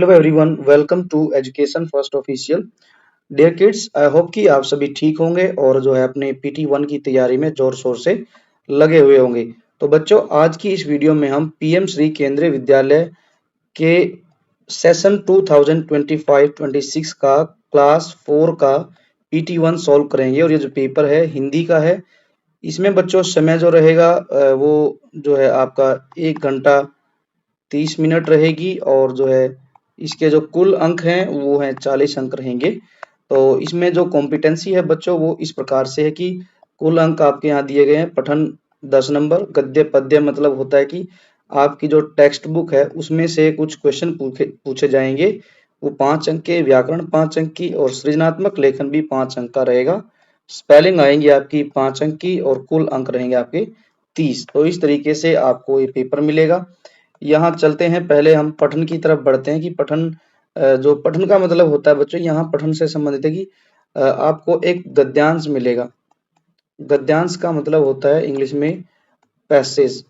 Hello everyone, welcome to education first official. Dear kids, I hope कि आप सभी ठीक होंगे और जो है अपने PT1 की तैयारी में जोर शोर से लगे हुए होंगे। तो बच्चों, आज की इस वीडियो में हम PM श्री केंद्रीय विद्यालय के सेशन 2025-26 का क्लास 4 का PT1 सॉल्व करेंगे। और ये जो पेपर है हिंदी का है। इसमें बच्चों समय जो रहेगा वो जो है आपका 1 घंटा 30 मिनट रहेगी और जो है इसके जो कुल अंक हैं वो हैं 40 अंक रहेंगे। तो इसमें जो कॉम्पिटेंसी है बच्चों वो इस प्रकार से है कि कुल अंक आपके यहाँ दिए गए हैं। पठन 10 नंबर, गद्य पद्य मतलब होता है कि आपकी जो टेक्स्ट बुक है उसमें से कुछ क्वेश्चन पूछे जाएंगे, वो 5 अंक के, व्याकरण 5 अंक की और सृजनात्मक लेखन भी 5 अंक का रहेगा। स्पेलिंग आएंगी आपकी 5 अंक की और कुल अंक रहेंगे आपके 30। तो इस तरीके से आपको ये पेपर मिलेगा। यहाँ चलते हैं, पहले हम पठन की तरफ बढ़ते हैं कि पठन जो पठन का मतलब होता है बच्चों, यहाँ पठन से संबंधित है कि आपको एक गद्यांश मिलेगा। गद्यांश का मतलब होता है इंग्लिश में पैसेज।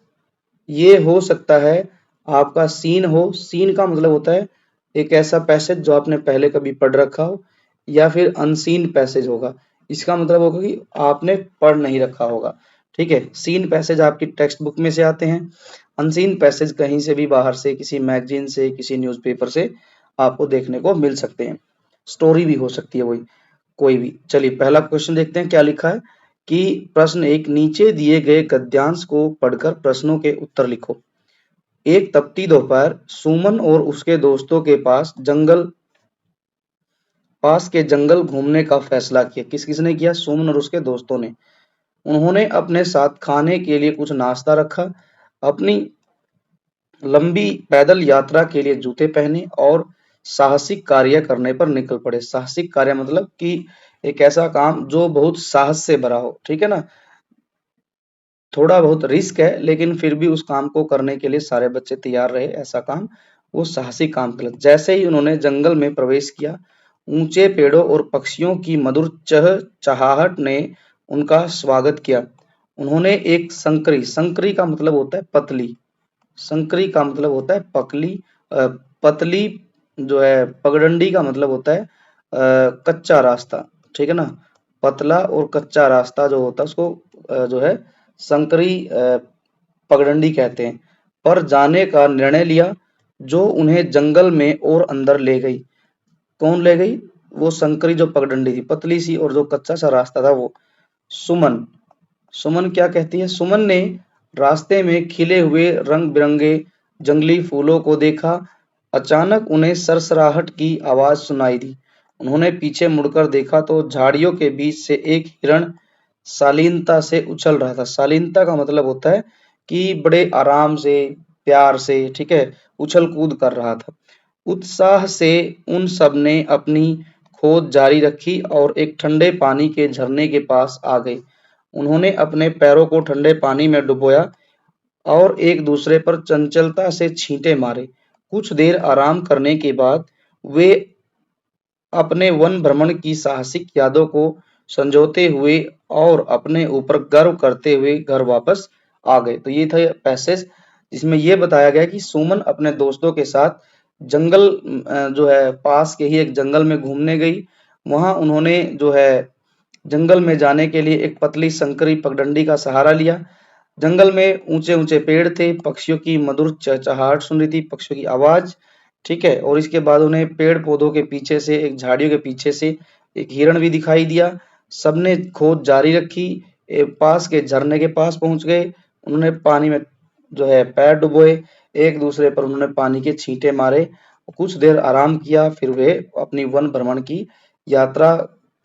ये हो सकता है आपका सीन हो। सीन का मतलब होता है एक ऐसा पैसेज जो आपने पहले कभी पढ़ रखा हो, या फिर अनसीन पैसेज होगा। इसका मतलब होगा कि आपने पढ़ नहीं रखा होगा। ठीक है, सीन पैसेज आपकी टेक्स्ट बुक में से आते हैं। अनसीन पैसेज कहीं से भी बाहर से, किसी मैगजीन से, किसी न्यूज़पेपर से आपको देखने को मिल सकते हैं। स्टोरी भी हो सकती है, वही कोई भी। चलिए पहला क्वेश्चन देखते हैं क्या लिखा है कि प्रश्न 1, नीचे दिए गए गद्यांश को पढ़कर प्रश्नों के उत्तर लिखो। एक तपती दोपहर सुमन और उसके दोस्तों के पास के जंगल घूमने का फैसला किया। किस किसने किया? सुमन और उसके दोस्तों ने। उन्होंने अपने साथ खाने के लिए कुछ नाश्ता रखा, अपनी लंबी पैदल यात्रा के लिए जूते पहने और साहसिक कार्य करने पर निकल पड़े। साहसिक कार्य मतलब कि एक ऐसा काम जो बहुत साहस से भरा हो। ठीक है ना, थोड़ा बहुत रिस्क है लेकिन फिर भी उस काम को करने के लिए सारे बच्चे तैयार रहे। ऐसा काम वो साहसिक काम कहलाता। जैसे ही उन्होंने जंगल में प्रवेश किया, ऊंचे पेड़ों और पक्षियों की मधुर चहचहाहट ने उनका स्वागत किया। उन्होंने एक संकरी, संकरी का मतलब होता है पतली, संकरी का मतलब होता है पतली जो है, पगडंडी का मतलब होता है कच्चा रास्ता। ठीक है ना, पतला और कच्चा रास्ता जो होता है उसको जो है संकरी पगडंडी कहते हैं। पर जाने का निर्णय लिया जो उन्हें जंगल में और अंदर ले गई। कौन ले गई? वो संकरी जो पगडंडी थी, पतली सी, और जो कच्चा सा रास्ता था वो। सुमन, सुमन क्या कहती है? सुमन ने रास्ते में खिले हुए रंग बिरंगे जंगली फूलों को देखा। अचानक उन्हें सरसराहट की आवाज सुनाई दी। उन्होंने पीछे मुड़कर देखा तो झाड़ियों के बीच से एक हिरण शालीनता से उछल रहा था। शालीनता का मतलब होता है कि बड़े आराम से, प्यार से, ठीक है, उछल कूद कर रहा था। उत्साह से उन सब ने अपनी खोज जारी रखी और एक ठंडे पानी के झरने के पास आ गए। उन्होंने अपने पैरों को ठंडे पानी में डुबोया और एक दूसरे पर चंचलता से छींटे मारे। कुछ देर आराम करने के बाद वे अपने वन भ्रमण की साहसिक यादों को संजोते हुए और अपने ऊपर गर्व करते हुए घर वापस आ गए। तो ये था पैसेज जिसमें ये बताया गया कि सुमन अपने दोस्तों के साथ जंगल जो है पास के ही एक जंगल में घूमने गई। वहां उन्होंने जो है जंगल में जाने के लिए एक पतली संकरी पगडंडी का सहारा लिया। जंगल में ऊंचे ऊंचे पेड़ थे, पक्षियों की मधुर चहचहाहट सुन रही थी, पक्षियों की आवाज। ठीक है, और इसके बाद उन्हें पेड़ पौधों के पीछे से, एक झाड़ियों के पीछे से एक हिरण भी दिखाई दिया। सबने खोज जारी रखी, पास के झरने के पास पहुंच गए। उन्होंने पानी में जो है पैर डुबोए, एक दूसरे पर उन्होंने पानी के छींटे मारे, कुछ देर आराम किया, फिर वे अपनी वन भ्रमण की यात्रा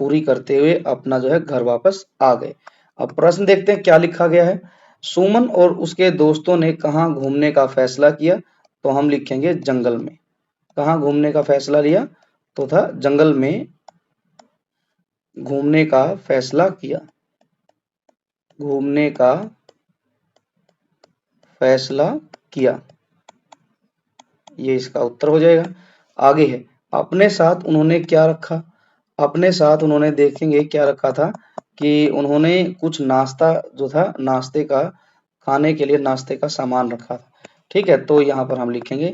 पूरी करते हुए अपना जो है घर वापस आ गए। अब प्रश्न देखते हैं क्या लिखा गया है। सुमन और उसके दोस्तों ने कहाँ घूमने का फैसला किया? तो हम लिखेंगे जंगल में। कहाँ घूमने का फैसला लिया? तो था जंगल में घूमने का फैसला किया। घूमने का फैसला किया, ये इसका उत्तर हो जाएगा। आगे है, अपने साथ उन्होंने क्या रखा? अपने साथ उन्होंने देखेंगे क्या रखा था कि उन्होंने कुछ नाश्ता जो था, नाश्ते का, खाने के लिए नाश्ते का सामान रखा था। ठीक है, तो यहाँ पर हम लिखेंगे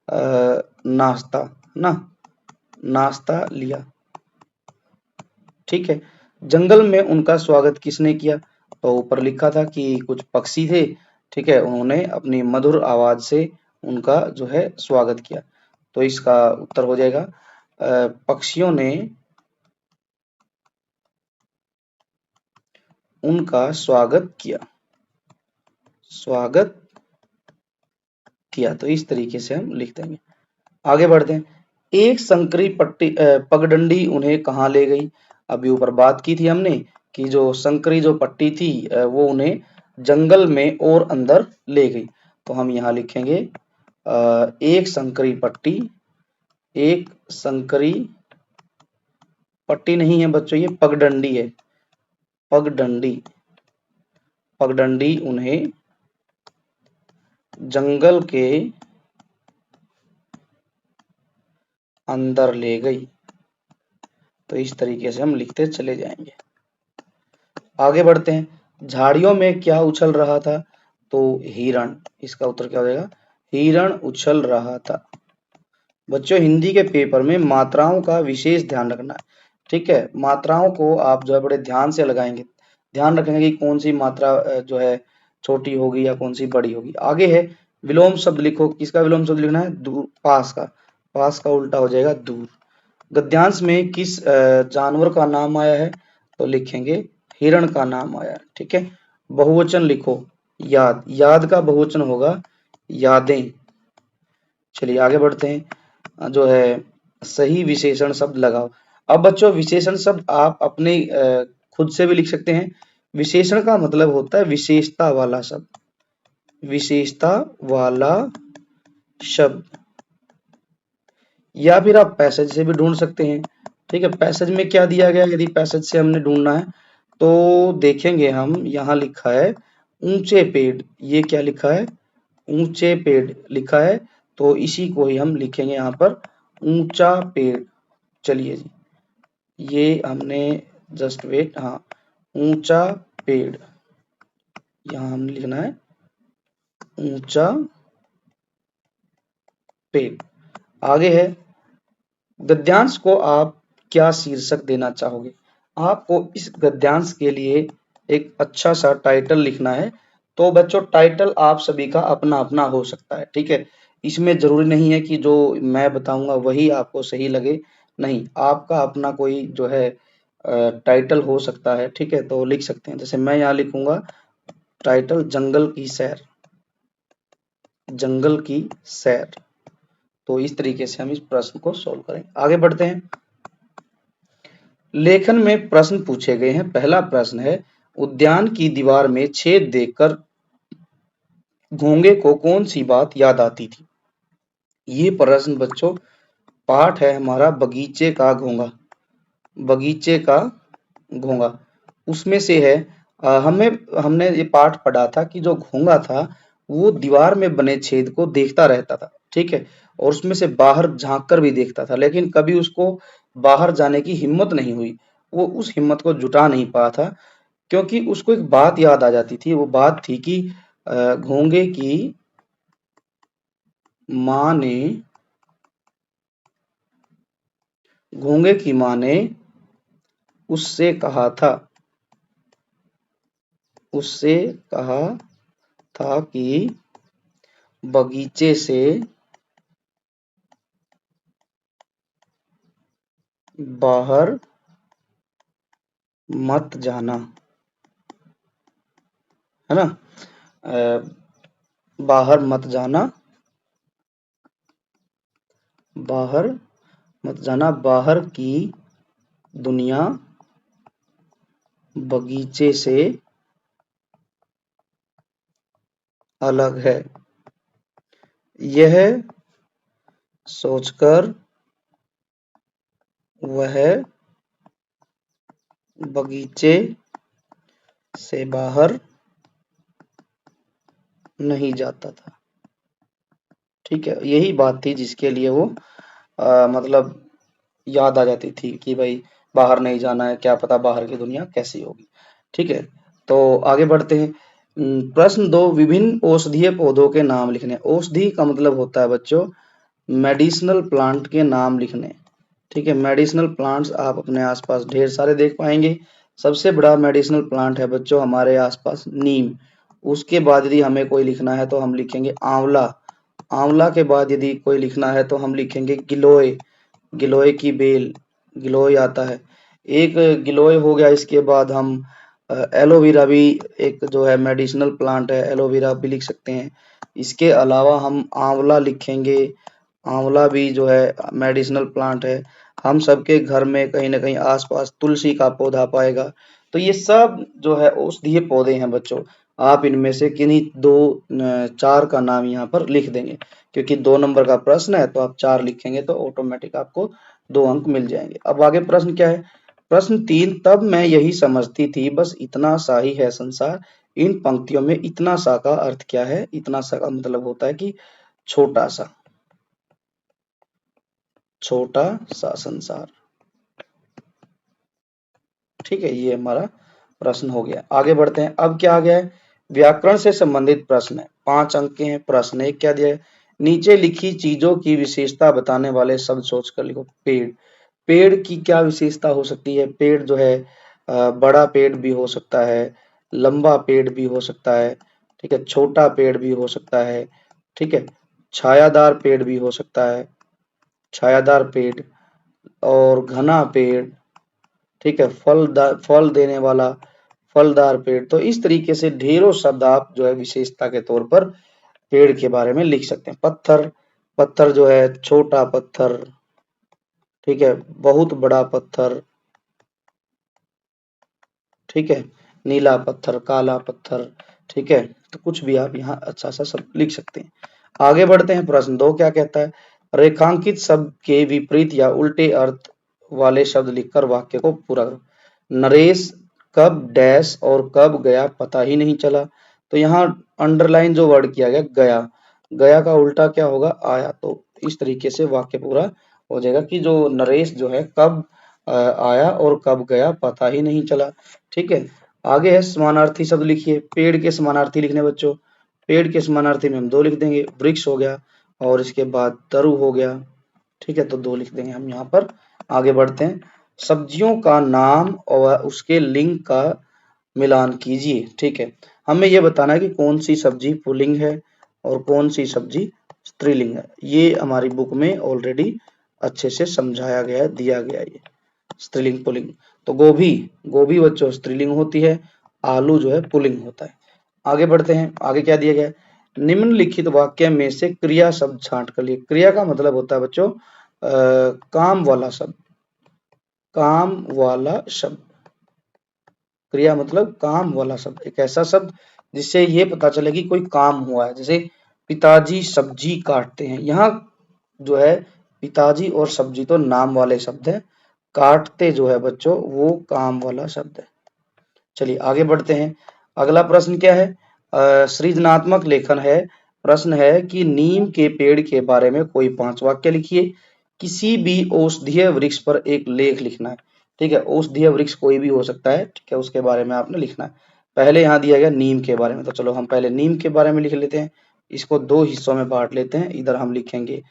नाश्ता। ना, नाश्ता लिया। ठीक है, जंगल में उनका स्वागत किसने किया? तो ऊपर लिखा था कि कुछ पक्षी थे, ठीक है, उन्होंने अपनी मधुर आवाज से उनका जो है स्वागत किया। तो इसका उत्तर हो जाएगा पक्षियों ने उनका स्वागत किया, स्वागत किया। तो इस तरीके से हम लिख देंगे। आगे बढ़ते हैं। एक संकरी पगडंडी उन्हें कहाँ ले गई? अभी ऊपर बात की थी हमने कि जो संकरी जो पट्टी थी वो उन्हें जंगल में और अंदर ले गई। तो हम यहाँ लिखेंगे एक संकरी पट्टी, एक संकरी पट्टी नहीं है बच्चों, ये पगडंडी है, पगडंडी, पगडंडी उन्हें जंगल के अंदर ले गई। तो इस तरीके से हम लिखते चले जाएंगे। आगे बढ़ते हैं। झाड़ियों में क्या उछल रहा था? तो हिरण। इसका उत्तर क्या हो जाएगा? हिरण उछल रहा था। बच्चों हिंदी के पेपर में मात्राओं का विशेष ध्यान रखना है। ठीक है, मात्राओं को आप जो है बड़े ध्यान से लगाएंगे, ध्यान रखेंगे कि कौन सी मात्रा जो है छोटी होगी या कौन सी बड़ी होगी। आगे है विलोम शब्द लिखो। किसका विलोम शब्द लिखना है? दूर, पास का। पास का उल्टा हो जाएगा दूर। गद्यांश में किस जानवर का नाम आया है? तो लिखेंगे हिरण का नाम आया है। ठीक है, बहुवचन लिखो। याद, याद का बहुवचन होगा यादें। चलिए आगे बढ़ते हैं। जो है सही विशेषण शब्द लगाओ। अब बच्चों विशेषण शब्द आप अपने खुद से भी लिख सकते हैं। विशेषण का मतलब होता है विशेषता वाला शब्द, विशेषता वाला शब्द। या फिर आप पैसेज से भी ढूंढ सकते हैं। ठीक है, पैसेज में क्या दिया गया, यदि पैसेज से हमने ढूंढना है तो देखेंगे हम, यहाँ लिखा है ऊंचे पेड़। ये क्या लिखा है? ऊंचे पेड़ लिखा है। तो इसी को ही हम लिखेंगे यहाँ पर ऊंचा पेड़। चलिए जी, ये हमने जस्ट वेट, हाँ, ऊंचा पेड़, यहाँ हमने लिखना है ऊंचा पेड़। आगे है गद्यांश को आप क्या शीर्षक देना चाहोगे? आपको इस गद्यांश के लिए एक अच्छा सा टाइटल लिखना है। तो बच्चों टाइटल आप सभी का अपना अपना हो सकता है। ठीक है, इसमें जरूरी नहीं है कि जो मैं बताऊंगा वही आपको सही लगे, नहीं, आपका अपना कोई जो है टाइटल हो सकता है। ठीक है, तो लिख सकते हैं। जैसे मैं यहाँ लिखूंगा टाइटल जंगल की सैर, जंगल की सैर। तो इस तरीके से हम इस प्रश्न को सोल्व करेंगे। आगे बढ़ते हैं। लेखन में प्रश्न पूछे गए हैं। पहला प्रश्न है उद्यान की दीवार में छेद देखकर घोंगे को कौन सी बात याद आती थी? ये प्रश्न बच्चों पाठ है हमारा बगीचे का घोंगा, बगीचे का घोंगा। उसमें से है हमें हमने ये पाठ पढ़ा था कि जो घोंगा था वो दीवार में बने छेद को देखता रहता था। ठीक है, और उसमें से बाहर झांक कर भी देखता था, लेकिन कभी उसको बाहर जाने की हिम्मत नहीं हुई। वो उस हिम्मत को जुटा नहीं पाया था, क्योंकि उसको एक बात याद आ जाती थी। वो बात थी कि घोंगे की माँ ने, घोंगे की माँ ने उससे कहा था, उससे कहा था कि बगीचे से बाहर मत जाना, है ना, बाहर मत जाना, बाहर मत जाना, बाहर की दुनिया बगीचे से अलग है। यह सोचकर वह बगीचे से बाहर नहीं जाता था। ठीक है, यही बात थी जिसके लिए वो मतलब याद आ जाती थी कि भाई बाहर नहीं जाना है, क्या पता बाहर की दुनिया कैसी होगी। ठीक है, तो आगे बढ़ते हैं। प्रश्न 2 विभिन्न औषधीय पौधों के नाम लिखने। औषधि का मतलब होता है बच्चों मेडिसिनल प्लांट के नाम लिखने। ठीक है, मेडिसिनल प्लांट्स आप अपने आसपास ढेर सारे देख पाएंगे। सबसे बड़ा मेडिसिनल प्लांट है बच्चों हमारे आसपास नीम। उसके बाद यदि हमें कोई लिखना है तो हम लिखेंगे आंवला। आंवला के बाद यदि कोई लिखना है तो हम लिखेंगे गिलोय। गिलोय की बेल, गिलोय आता है। एक गिलोय हो गया। इसके बाद हम एलोवेरा भी एक जो है मेडिसिनल प्लांट है, एलोवेरा भी लिख सकते हैं। इसके अलावा हम आंवला लिखेंगे। आंवला भी जो है मेडिसिनल प्लांट है। हम सबके घर में कहीं ना कहीं आसपास तुलसी का पौधा पाएगा। तो ये सब जो है औषधीय पौधे हैं बच्चों। आप इनमें से किन्हीं दो चार का नाम यहाँ पर लिख देंगे, क्योंकि 2 नंबर का प्रश्न है तो आप 4 लिखेंगे तो ऑटोमेटिक आपको 2 अंक मिल जाएंगे। अब आगे प्रश्न क्या है? प्रश्न 3, तब मैं यही समझती थी बस इतना सा ही है संसार। इन पंक्तियों में इतना सा का अर्थ क्या है? इतना सा का मतलब होता है कि छोटा सा, छोटा सा संसार। ठीक है, ये हमारा प्रश्न हो गया। आगे बढ़ते हैं। अब क्या आ गया है? व्याकरण से संबंधित प्रश्न है। 5 अंक के हैं। प्रश्न 1 क्या दिया है? नीचे लिखी चीजों की विशेषता बताने वाले शब्द सोचकर लिखो। पेड़। पेड़ की क्या विशेषता हो सकती है? पेड़ जो है बड़ा पेड़ भी हो सकता है, लंबा पेड़ भी हो सकता है, ठीक है, छोटा पेड़ भी हो सकता है, ठीक है, छायादार पेड़ भी हो सकता है, छायादार पेड़ और घना पेड़, ठीक है, फल देने वाला फलदार पेड़। तो इस तरीके से ढेरों शब्द आप जो है विशेषता के तौर पर पेड़ के बारे में लिख सकते हैं। पत्थर, पत्थर जो है छोटा पत्थर, ठीक है, बहुत बड़ा पत्थर, ठीक है, नीला पत्थर, काला पत्थर, ठीक है। तो कुछ भी आप यहाँ अच्छा सा सब लिख सकते हैं। आगे बढ़ते हैं। प्रश्न 2 क्या कहता है? रेखांकित शब्द के विपरीत या उल्टे अर्थ वाले शब्द लिखकर वाक्य को पूरा करो। नरेश कब डैश और कब गया पता ही नहीं चला। तो यहाँ अंडरलाइन जो वर्ड किया गया गया, गया का उल्टा क्या होगा? आया। तो इस तरीके से वाक्य पूरा हो जाएगा कि जो नरेश जो है कब आया और कब गया पता ही नहीं चला। ठीक है। आगे है समानार्थी शब्द लिखिए। पेड़ के समानार्थी लिखने बच्चों। पेड़ के समानार्थी में हम 2 लिख देंगे। वृक्ष हो गया और इसके बाद तरु हो गया, ठीक है, तो 2 लिख देंगे हम यहाँ पर। आगे बढ़ते हैं। सब्जियों का नाम और उसके लिंग का मिलान कीजिए। ठीक है, हमें ये बताना है कि कौन सी सब्जी पुल्लिंग है और कौन सी सब्जी स्त्रीलिंग है। ये हमारी बुक में ऑलरेडी अच्छे से समझाया गया है, दिया गया है ये स्त्रीलिंग पुल्लिंग। तो गोभी, गोभी बच्चों स्त्रीलिंग होती है, आलू जो है पुल्लिंग होता है। आगे बढ़ते हैं। आगे क्या दिया गया है? निम्नलिखित वाक्य में से क्रिया शब्द छांट कर लिए। क्रिया का मतलब होता है बच्चों काम वाला शब्द, काम वाला शब्द। क्रिया मतलब काम वाला शब्द, एक ऐसा शब्द जिससे ये पता चले कि कोई काम हुआ है। जैसे पिताजी सब्जी काटते हैं, यहाँ जो है पिताजी और सब्जी तो नाम वाले शब्द है, काटते जो है बच्चों वो काम वाला शब्द है। चलिए आगे बढ़ते हैं। अगला प्रश्न क्या है? सृजनात्मक लेखन है। प्रश्न है कि नीम के पेड़ के बारे में कोई 5 वाक्य लिखिए। किसी भी औषधीय वृक्ष पर एक लेख लिखना है। ठीक है, औषधीय वृक्ष कोई भी हो सकता है, ठीक है, उसके बारे में आपने लिखना है। पहले यहाँ दिया गया नीम के बारे में, तो चलो हम पहले नीम के बारे में लिख लेते हैं। इसको 2 हिस्सों में बांट लेते हैं। इधर हम लिखेंगे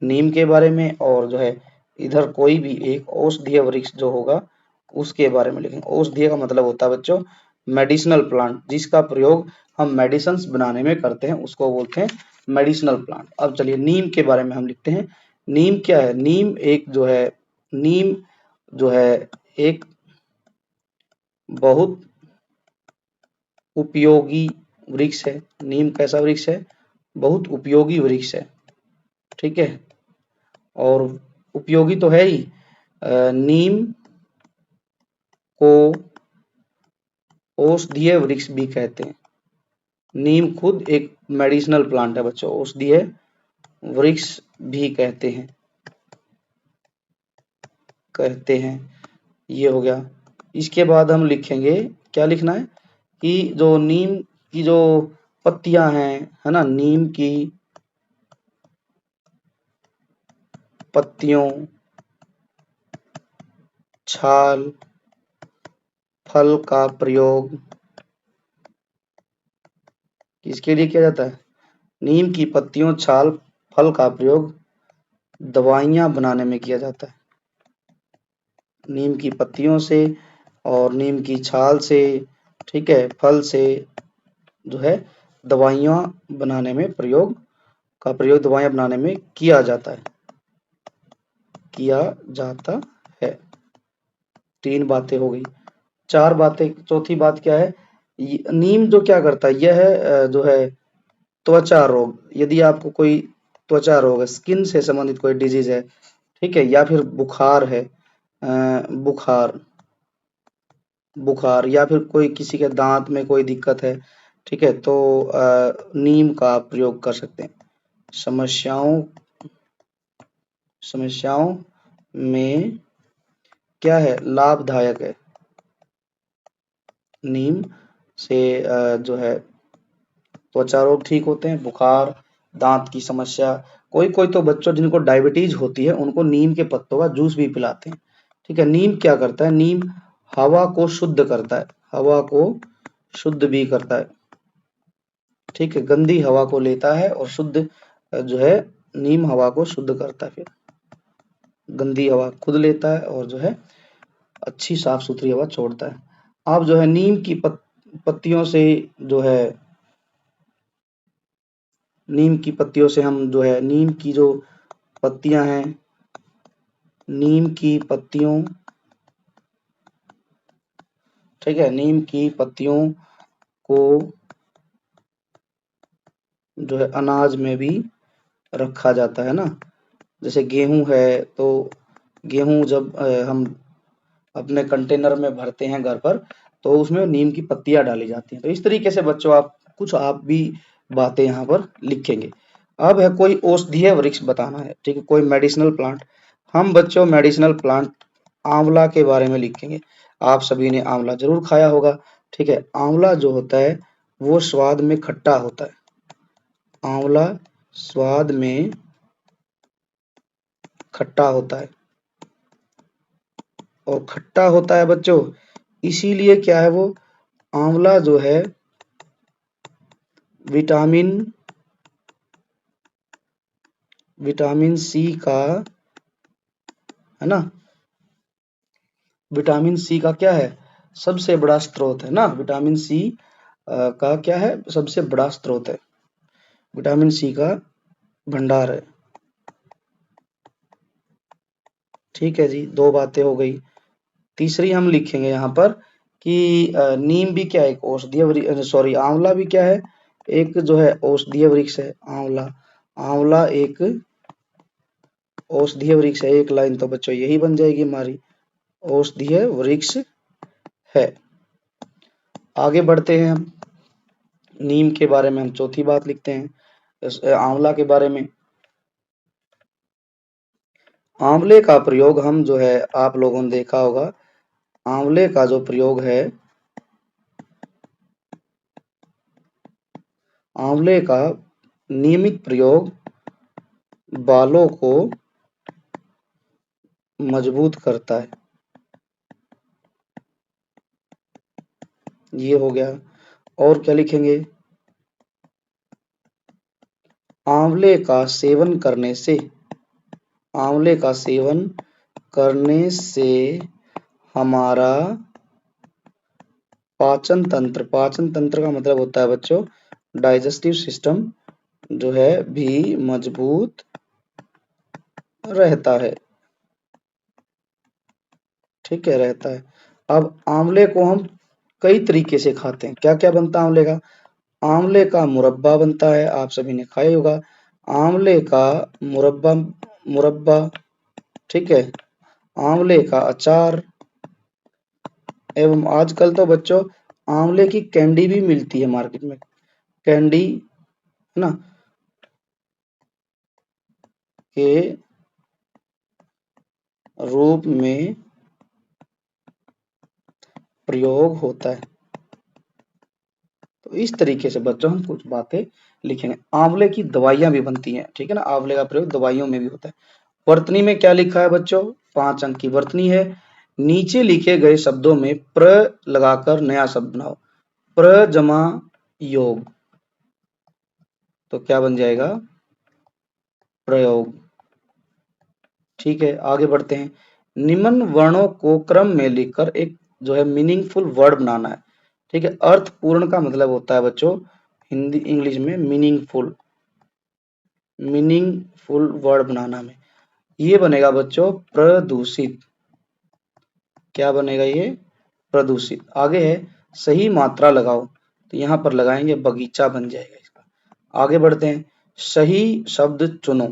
नीम के बारे में और जो है इधर कोई भी एक औषधीय वृक्ष जो होगा उसके बारे में लिखेंगे। औषधीय का मतलब होता है बच्चों मेडिसिनल प्लांट, जिसका प्रयोग हम मेडिसिन बनाने में करते हैं उसको बोलते हैं मेडिसिनल प्लांट। अब चलिए नीम के बारे में हम लिखते हैं। नीम क्या है? नीम एक जो है, नीम जो है एक बहुत उपयोगी वृक्ष है। नीम कैसा वृक्ष है? बहुत उपयोगी वृक्ष है। ठीक है, और उपयोगी तो है ही। नीम को औषधीय वृक्ष भी कहते हैं। नीम खुद एक मेडिसिनल प्लांट है बच्चों, औषधीय वृक्ष भी कहते हैं। ये हो गया। इसके बाद हम लिखेंगे, क्या लिखना है कि जो नीम की जो पत्तियां हैं, है ना, नीम की पत्तियों, छाल, फल का प्रयोग किसके लिए किया जाता है? नीम की पत्तियों, छाल, फल का प्रयोग दवाइयाँ बनाने में किया जाता है। नीम की पत्तियों से और नीम की छाल से, ठीक है, फल से जो है दवाइयाँ बनाने में प्रयोग दवाइयाँ बनाने में किया जाता है। 3 बातें हो गई। 4 बातें, चौथी बात क्या है? नीम जो क्या करता है, यह है जो है त्वचा रोग, यदि आपको कोई त्वचा रोग है, स्किन से संबंधित कोई डिजीज है, ठीक है, या फिर बुखार है, बुखार बुखार या फिर कोई किसी के दांत में कोई दिक्कत है, ठीक है, तो नीम का प्रयोग कर सकते हैं। समस्याओं समस्याओं में क्या है, लाभदायक है। नीम से जो है त्वचा रोग ठीक होते हैं, बुखार, दांत की समस्या, कोई कोई तो बच्चों जिनको डायबिटीज होती है उनको नीम के पत्तों का जूस भी पिलाते हैं। ठीक है, नीम क्या करता है? नीम हवा को शुद्ध करता है, हवा को शुद्ध भी करता है। ठीक है, गंदी हवा को लेता है और शुद्ध जो है नीम हवा को शुद्ध करता है, फिर गंदी हवा खुद लेता है और जो है अच्छी साफ सुथरी हवा छोड़ता है। आप जो है नीम की पत्तियों से जो है नीम की पत्तियों से हम जो है नीम की जो पत्तियां हैं, नीम की पत्तियों, ठीक है, नीम की पत्तियों को जो है अनाज में भी रखा जाता है ना। जैसे गेहूं है तो गेहूं जब हम अपने कंटेनर में भरते हैं घर पर, तो उसमें नीम की पत्तियां डाली जाती हैं। तो इस तरीके से बच्चों आप भी बातें यहाँ पर लिखेंगे। अब है कोई औषधीय वृक्ष बताना है, ठीक है, कोई मेडिसिनल प्लांट। हम बच्चों मेडिसिनल प्लांट आंवला के बारे में लिखेंगे। आप सभी ने आंवला जरूर खाया होगा, ठीक है। आंवला जो होता है वो स्वाद में खट्टा होता है। आंवला स्वाद में खट्टा होता है, और खट्टा होता है बच्चों, इसीलिए क्या है वो आंवला जो है विटामिन विटामिन सी का, है ना, विटामिन सी का क्या है, सबसे बड़ा स्रोत है ना। विटामिन सी का क्या है, सबसे बड़ा स्रोत है, विटामिन सी का भंडार है। ठीक है जी, 2 बातें हो गई। तीसरी हम लिखेंगे यहाँ पर कि नीम भी क्या है, एक औषधीय सॉरी आंवला भी क्या है, एक जो है औषधीय वृक्ष है। आंवला आंवला एक औषधीय वृक्ष है। एक लाइन तो बच्चों यही बन जाएगी हमारी, औषधीय वृक्ष है। आगे बढ़ते हैं हम, नीम के बारे में हम चौथी बात लिखते हैं। आंवला के बारे में, आंवले का प्रयोग हम जो है आप लोगों ने देखा होगा, आंवले का जो प्रयोग है, आंवले का नियमित प्रयोग बालों को मजबूत करता है। ये हो गया। और क्या लिखेंगे? आंवले का सेवन करने से, आंवले का सेवन करने से हमारा पाचन तंत्र का मतलब होता है बच्चों डाइजेस्टिव सिस्टम, जो है भी मजबूत रहता है। ठीक है, रहता है। अब आंवले को हम कई तरीके से खाते हैं। क्या क्या बनता है आंवले का? आंवले का मुरब्बा बनता है, आप सभी ने खाया होगा। आंवले का मुरब्बा मुरब्बा ठीक है, आंवले का अचार, एवं आजकल तो बच्चों आंवले की कैंडी भी मिलती है मार्केट में। कैंडी, है ना, के रूप में प्रयोग होता है। तो इस तरीके से बच्चों हम कुछ बातें लिखेंगे। आंवले की दवाइयां भी बनती हैं, ठीक है ना, आंवले का प्रयोग दवाइयों में भी होता है। वर्तनी में क्या लिखा है बच्चों? 5 अंक की वर्तनी है। नीचे लिखे गए शब्दों में प्र लगाकर नया शब्द बनाओ। प्र जमा योग, तो क्या बन जाएगा? प्रयोग। ठीक है, आगे बढ़ते हैं। निम्न वर्णों को क्रम में लिखकर एक जो है मीनिंगफुल वर्ड बनाना है। ठीक है, अर्थपूर्ण का मतलब होता है बच्चों हिंदी इंग्लिश में मीनिंगफुल, मीनिंगफुल वर्ड बनाना में ये बनेगा बच्चों प्रदूषित। क्या बनेगा ये? प्रदूषित। आगे है सही मात्रा लगाओ, तो यहाँ पर लगाएंगे बगीचा बन जाएगा इसका। आगे बढ़ते हैं, सही शब्द चुनो,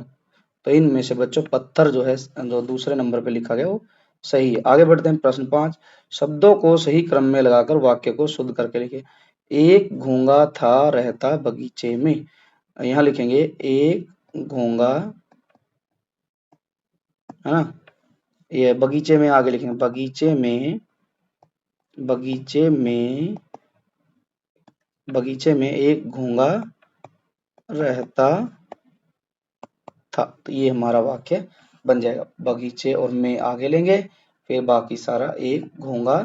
तो इनमें से बच्चों पत्थर जो है जो दूसरे नंबर पे लिखा गया वो सही है। आगे बढ़ते हैं, प्रश्न 5, शब्दों को सही क्रम में लगाकर वाक्य को शुद्ध करके लिखे। एक घोंगा था रहता बगीचे में, यहाँ लिखेंगे एक घोंगा, है ना, ये बगीचे में आगे लिखेंगे बगीचे में, बगीचे में, बगीचे में एक घोंगा रहता था, तो ये हमारा वाक्य बन जाएगा। बगीचे और में आगे लेंगे, फिर बाकी सारा एक घोंगा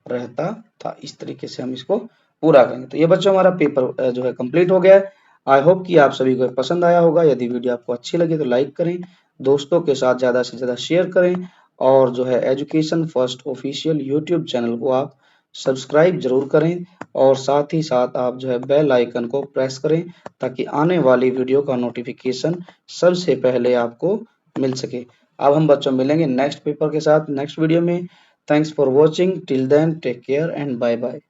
रहता था, इस तरीके से हम इसको पूरा करेंगे। तो ये बच्चों हमारा पेपर जो है कंप्लीट हो गया है। आई होप कि आप सभी को पसंद आया होगा। यदि वीडियो आपको अच्छी लगी तो लाइक करें, दोस्तों के साथ ज़्यादा से ज़्यादा शेयर करें, और जो है education first official YouTube channel को आप सब्सक्राइब जरूर करें, और साथ ही साथ आप जो है बेल आइकन को प्रेस करें ताकि आने वाली वीडियो का नोटिफिकेशन सबसे पहले आपको मिल सके। अब हम बच्चों मिलेंगे नेक्स्ट पेपर के साथ नेक्स्ट वीडियो में। Thanks for watching, till then take care and bye bye.